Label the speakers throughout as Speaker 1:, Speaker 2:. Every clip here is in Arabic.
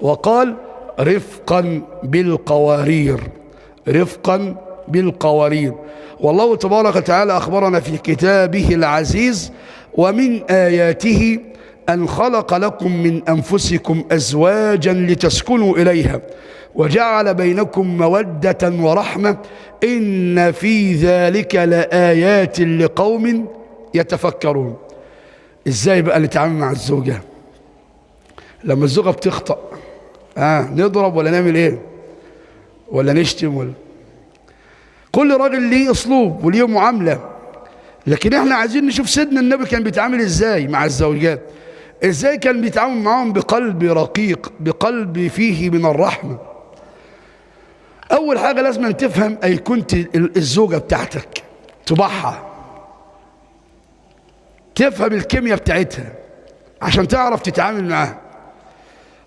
Speaker 1: وقال رفقا بالقوارير، رفقا بالقوارير. والله تبارك وتعالى أخبرنا في كتابه العزيز: ومن آياته أن خلق لكم من أنفسكم أزواجا لتسكنوا إليها وجعل بينكم مودة ورحمة إن في ذلك لآيات لقوم يتفكرون. إزاي بقى نتعامل مع الزوجة لما الزوجة بتخطأ؟ نضرب ولا نعمل إيه؟ ولا نشتم؟ ولا كل راجل ليه أسلوب وليه معاملة، لكن احنا عايزين نشوف سيدنا النبي كان بيتعامل إزاي مع الزوجات، إزاي كان بيتعامل معهم بقلب رقيق، بقلب فيه من الرحمة. أول حاجة لازم أن تفهم أيقونة الزوجة بتاعتك، طباعها، تفهم الكيمياء بتاعتها عشان تعرف تتعامل معاها.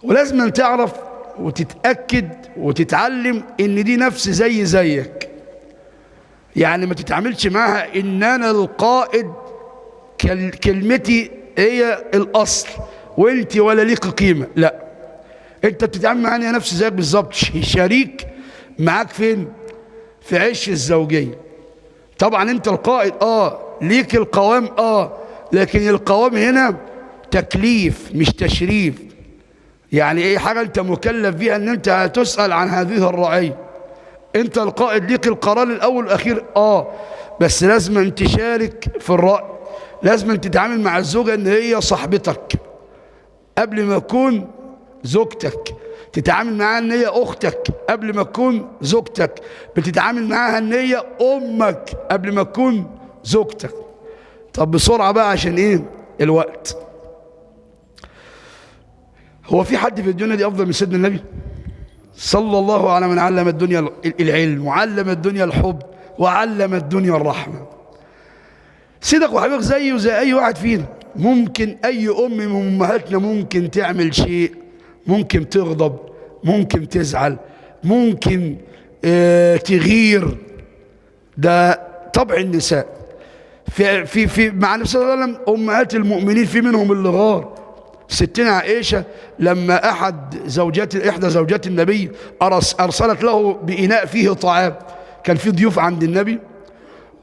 Speaker 1: ولازم أن تعرف وتتأكد وتتعلم إن دي نفس زيك، يعني ما تتعاملش معاها إن أنا القائد، كلمتي هي الأصل وإنت ولا ليك قيمة. لا، أنت بتتعامل معاها نفس زيك بالظبط، شريك معاك فين؟ في عش الزوجية. طبعا أنت القائد، ليك القوام، لكن القوام هنا تكليف مش تشريف. يعني ايه حاجة انت مكلف بيها، ان انت هتسأل عن هذه الرعية. انت القائد، ليك القرار الاول والاخير، بس لازم ان تشارك في الرأي. لازم ان تتعامل مع الزوجة ان هي صاحبتك قبل ما تكون زوجتك، تتعامل معاها ان هي اختك قبل ما تكون زوجتك، بتتعامل معاها ان هي امك قبل ما تكون زوجتك. طب بسرعة بقى عشان ايه الوقت. هو في حد في الدنيا دي افضل من سيدنا النبي صلى الله على من علم الدنيا العلم وعلم الدنيا الحب وعلم الدنيا الرحمة؟ سيدك وحبيبك زيه زي اي واحد فينا. ممكن اي ام من امهاتنا ممكن تعمل شيء، ممكن تغضب، ممكن تزعل، ممكن تغير. ده طبع النساء. في مع النبي صلى الله عليه وسلم امهات المؤمنين في منهم اللي غار. ستنا عائشة لما إحدى زوجات النبي أرسلت له بإناء فيه طعام، كان في ضيوف عند النبي،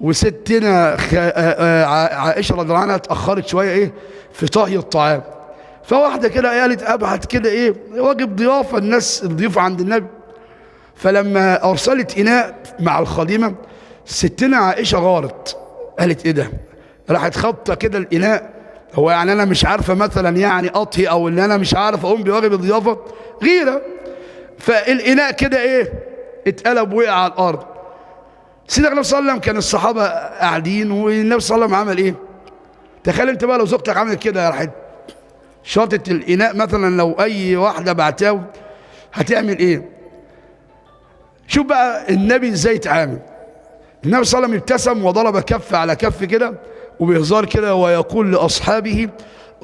Speaker 1: وستنا عائشة رضي الله عنها اتأخرت شوية في طهي الطعام، فواحدة كده قالت أبعت كده واجب ضيافة الضيوف عند النبي. فلما أرسلت إناء مع الخادمة، ستنا عائشة غارت، قالت إيه ده؟ راحت خبطة كده الإناء. هو يعني أنا مش عارفة مثلا يعني أطهي، أو اللي أنا مش عارف أقوم بواجب الضيافة، غيرة. فالإناء كده اتقلب وقع على الأرض. سيدنا النبي صلى الله عليه وسلم كان الصحابة قاعدين، والنبي صلى الله عليه وسلم عمل تخيل أنت بقى لو زوجتك عملت كده، راحت شاطت الإناء مثلا، لو أي واحدة بعتاو هتعمل شوف بقى النبي إزاي يتعامل. النبي صلى الله عليه وسلم ابتسم وضرب كف على كف كده وبهزار كده، ويقول لأصحابه: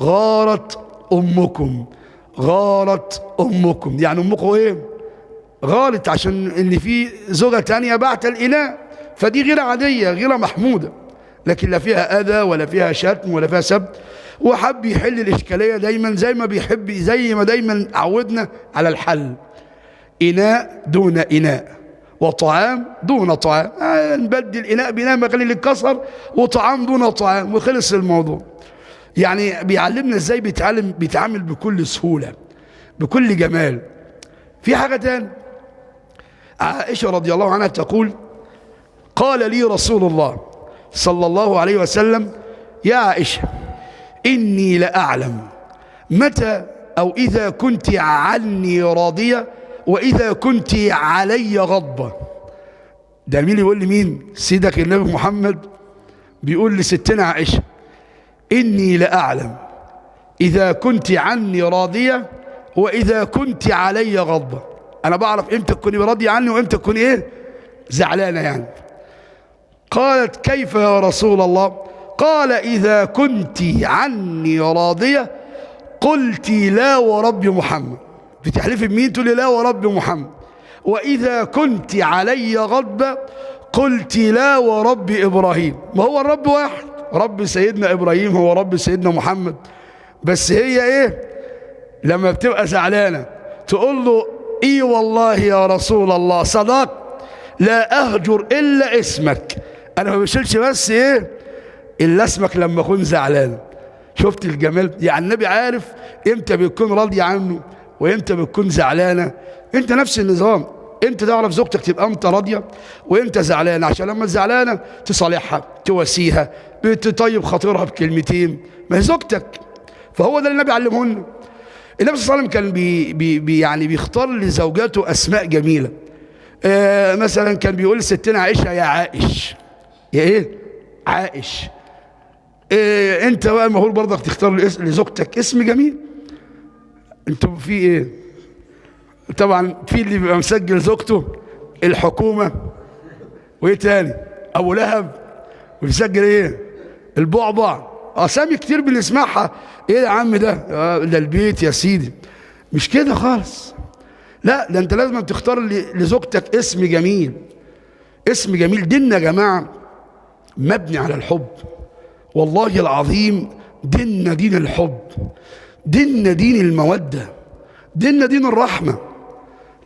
Speaker 1: غارت أمكم، غارت أمكم. يعني أمكم غارت عشان إن في زوجة تانية بعت الإناء، فدي غيرة عادية، غيرة محمودة، لكن لا فيها أذى ولا فيها شتم ولا فيها سب. وحب يحل الإشكالية دايما زي ما دايما عودنا على الحل: إناء دون إناء، وطعام دون طعام. نبدل إناء بإناء مخلي اللي اتكسر، وطعام دون طعام، وخلص الموضوع. يعني بيعلمنا ازاي بيتعامل بكل سهولة، بكل جمال. في حاجة تاني، عائشة رضي الله عنها تقول: قال لي رسول الله صلى الله عليه وسلم: يا عائشة، إني لأعلم متى أو إذا كنت عني راضية وإذا كنت علي غضبة. ده مين يقول لي؟ مين؟ سيدك النبي محمد بيقول لستنا عائشة: إني لأعلم إذا كنت عني راضية وإذا كنت علي غضبة. أنا بعرف إمتى تكوني راضية عني وإمتى تكوني زعلانة يعني. قالت: كيف يا رسول الله؟ قال: إذا كنت عني راضية قلت لا ورب محمد. بتحلفي بمين؟ تقولي لا ورب محمد. وإذا كنت علي غضبة قلت لا ورب إبراهيم. ما هو الرب واحد، رب سيدنا إبراهيم هو رب سيدنا محمد. بس هي لما بتبقى زعلانة تقول له اي والله يا رسول الله صدقت، لا اهجر الا اسمك، انا ما بشيلش بس ايه الا اسمك لما اكون زعلان. شفت الجمال؟ يعني النبي عارف امتى بيكون راضي عنه وامتى بتكون زعلانه. انت نفس النظام، امتى تعرف زوجتك تبقى انت راضيه وامتى زعلانه، عشان لما زعلانه تصالحها تواسيها بتطيب خاطرها بكلمتين، ما هي زوجتك. فهو ده اللي النبي علمه لنا. النبي صلى الله عليه وسلم كان يعني بيختار لزوجاته اسماء جميله. مثلا كان بيقول لستنا عائشه يا عائش، يا ايه عائش. انت بقى المفروض برضك تختار لزوجتك اسم جميل. انتوا في ايه؟ طبعا في اللي بيبقى مسجل زوجته الحكومه، وايه تاني ابو لهب، ويسجل ايه البعبع. اسامي كتير بنسمعها. ايه يا عم ده؟ ده البيت يا سيدي. مش كده خالص، لا ده انت لازم تختار لزوجتك اسم جميل. اسم جميل. ديننا يا جماعه مبني على الحب، والله العظيم ديننا دين الحب، ديننا دين الموده، ديننا دين الرحمه.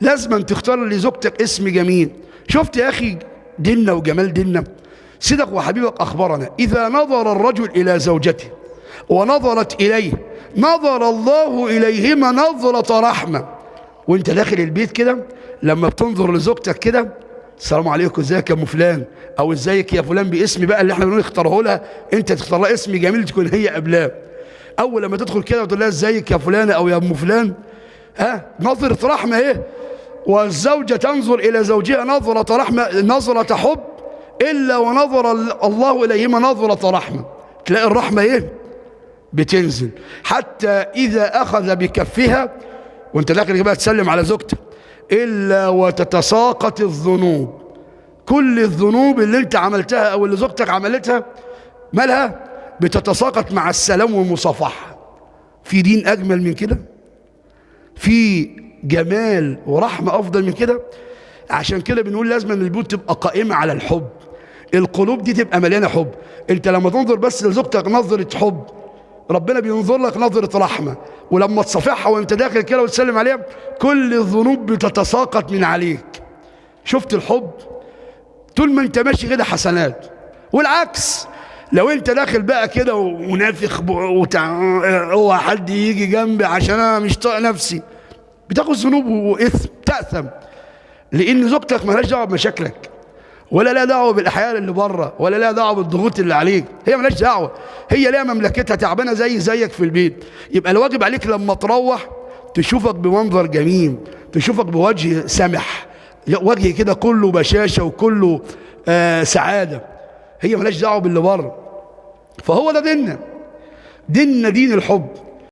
Speaker 1: لازم تختار لزوجتك اسم جميل. شفت يا اخي ديننا وجمال ديننا؟ صدق وحبيبك اخبرنا اذا نظر الرجل الى زوجته ونظرت اليه نظر الله اليهما نظره رحمه. وانت داخل البيت كده لما بتنظر لزوجتك كده، السلام عليكم ازيك يا ام فلان، او ازيك يا فلان باسم بقى اللي احنا بنقول اختاره لها، انت تختار لها اسم جميل تكون هي قبلاه. اول لما تدخل كده وتقول لها ازيك يا فلانه او يا ام فلان، نظره رحمه ايه. والزوجه تنظر الى زوجها نظره رحمه نظره حب، الا ونظر الله اليهما نظره رحمه. تلاقي الرحمه ايه بتنزل. حتى اذا اخذ بكفها وانت داخل بقى تسلم على زوجتك، الا وتتساقط الذنوب. كل الذنوب اللي انت عملتها او اللي زوجتك عملتها مالها بتتساقط مع السلام والمصافحه. في دين اجمل من كده؟ في جمال ورحمه افضل من كده؟ عشان كده بنقول لازم ان البيوت تبقى قائمه على الحب، القلوب دي تبقى مليانه حب. انت لما تنظر بس لزوجتك نظره حب، ربنا بينظر لك نظره رحمه. ولما تصافحها وانت داخل كده وتسلم عليها كل الذنوب بتتساقط من عليك. شفت الحب؟ طول ما انت ماشي كده حسنات. والعكس لو انت داخل بقى كده ومنافق هو حد يجي جنبي عشان انا مش طايق نفسي، بتاخد ذنوب واثم، تأثم. لان زوجتك مالهاش دعوه بمشاكلك، ولا لها دعوه بالاحياء اللي بره، ولا لها دعوه بالضغوط اللي عليك. هي مالهاش دعوه، هي ليها مملكتها، تعبانه زيك في البيت. يبقى الواجب عليك لما تروح تشوفك بمنظر جميل، تشوفك بوجه سمح، وجه كده كله بشاشه وكله سعاده. هي مالهاش دعوه باللي بره. فهو ده ديننا، ديننا دين الحب.